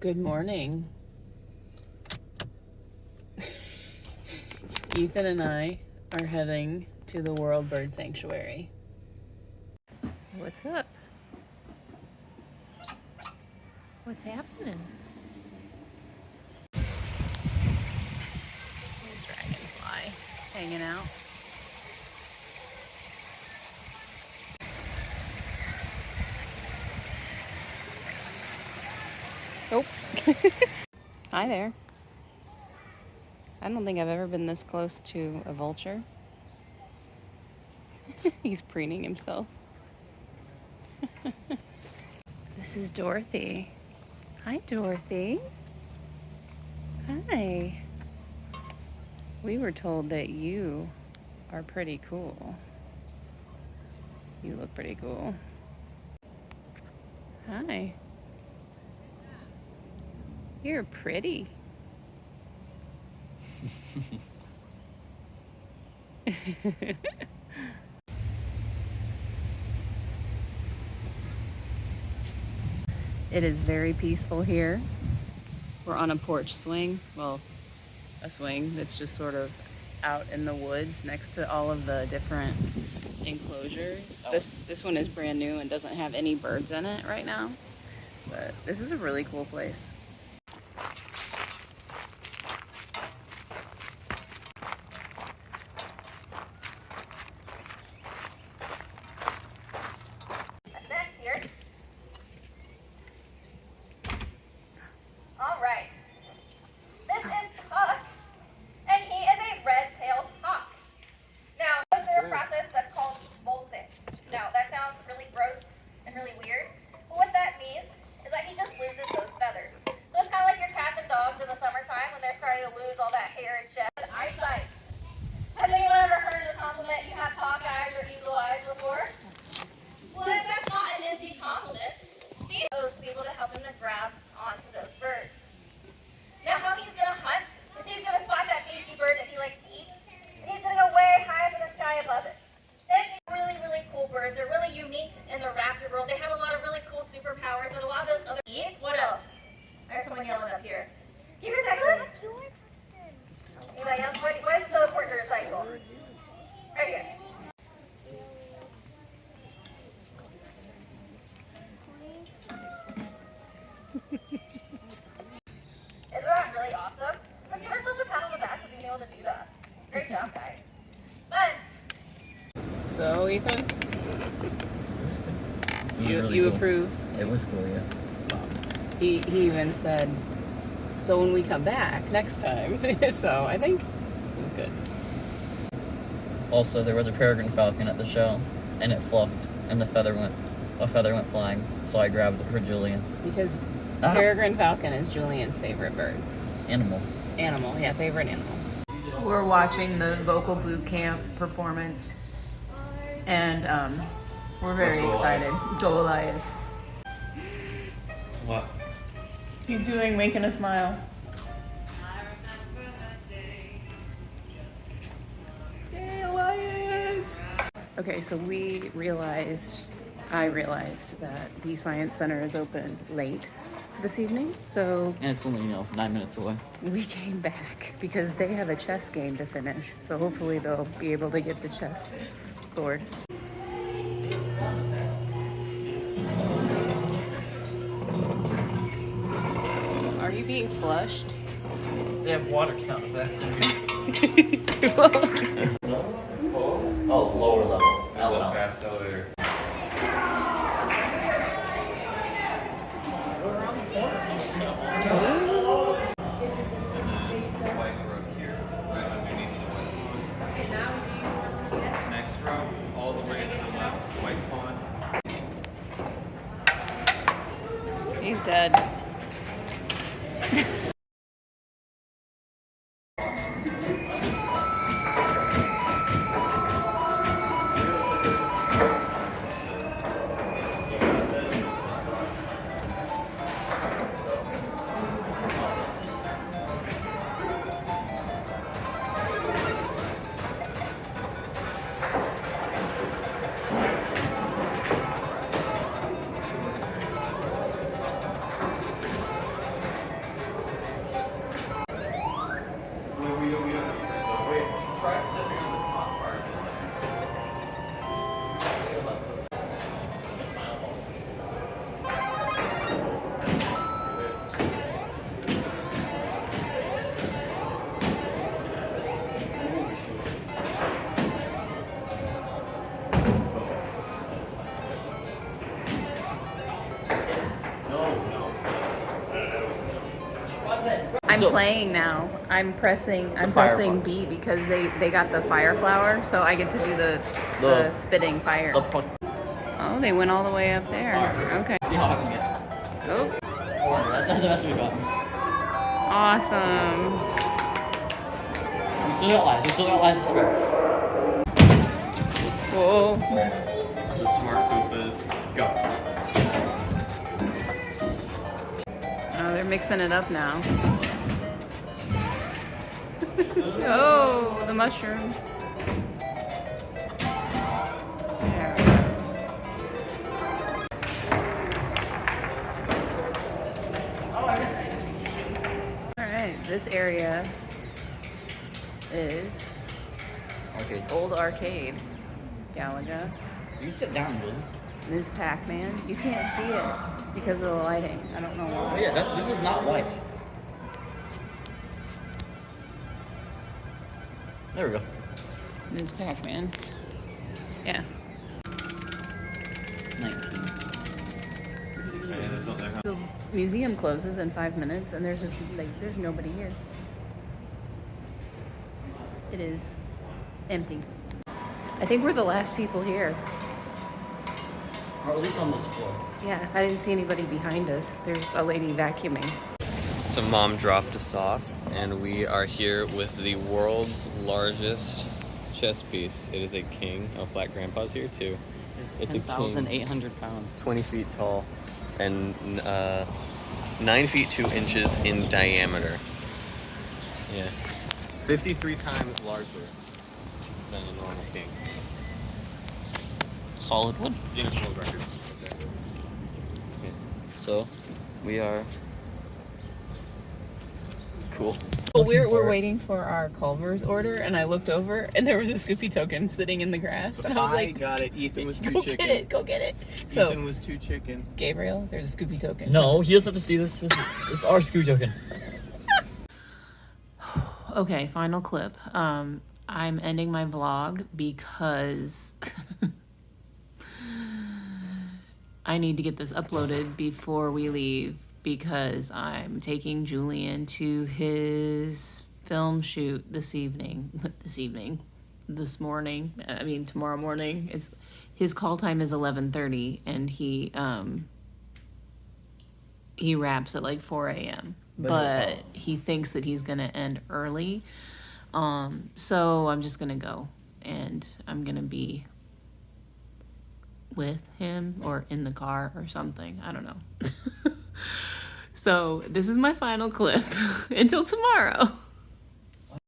Good morning. Ethan and I are heading to the World Bird Sanctuary. What's up? What's happening? Dragonfly hanging out. Nope. Hi there. I don't think I've ever been this close to a vulture. He's preening himself. This is Dorothy. Hi, Dorothy. Hi. We were told that you are pretty cool. You look pretty cool. Hi. You're pretty. It is very peaceful here. We're on a porch swing. Well, a swing that's just sort of out in the woods next to all of the different enclosures. This one is brand new and doesn't have any birds in it right now. But this is a really cool place. So, Ethan? You cool. approve? It was cool, yeah. He even said, so when we come back next time. So I think it was good. Also, there was a peregrine falcon at the show, and it fluffed, and a feather went flying, so I grabbed it for Julian. Because peregrine falcon is Julian's favorite bird. Animal, yeah, favorite animal. We're watching the vocal boot camp performance, and we're very excited. Go Elias. What? He's doing making a smile. Yay, Elias! Okay, so I realized that the Science Center is open late this evening, so And it's only, 9 minutes away. we came back because they have a chess game to finish, so hopefully they'll be able to get the chess board. Are you being flushed? They have water sound effects. Oh, lower level. There's a fast elevator. White road here, right underneath the white pond. Next row, all the way to the left, white pond. He's dead. I'm So- playing now. I'm pressing fire pressing flower. B because they got the fire flower, so I get to do the The- spitting fire. The puck. Oh, they went all the way up there. Okay. See how I can get. Oh, That's the best we've gotten. awesome. We still got lives. We still got lives to spare. Whoa. The smart Koopas go. Oh, they're mixing it up now. Oh, the mushroom. There. All right, this area is Okay. old arcade. Galaga. You sit down, dude. Ms. Pac-Man. You can't see it because of the lighting. I don't know Oh why. yeah, this is not white. There we go. Ms. Pac-Man. Yeah. 19. The museum closes in 5 minutes, and there's just like there's nobody here. It is empty. I think we're the last people here. Or at least on this floor. Yeah, I didn't see anybody behind us. There's a lady vacuuming. So Mom dropped us off, and we are here with the world's largest chess piece. It is a king. Oh, Flat Grandpa's here too. It's a king, 10,800 pounds. 20 feet tall, and 9 feet 2 inches in diameter. Yeah, 53 times larger than a normal king. Solid wood. Guinness World Record. So, we are cool. Well, we're waiting for our Culver's order, and I looked over, and there was a Scoopy token sitting in the grass, and I was like, got it. Ethan was too "Go chicken. get it, go get it!" So, Ethan was too chicken. Gabriel, there's a Scoopy token. No, he doesn't have to see this. It's our Scoo token. Okay, final clip. I'm ending my vlog because I need to get this uploaded before we leave because I'm taking Julian to his film shoot this morning. I mean, tomorrow morning. His call time is 11:30 and he wraps at like 4 a.m. But he thinks that he's gonna end early. So I'm just gonna go and I'm gonna be with him or in the car or something. I don't know. So this is my final clip. Until tomorrow.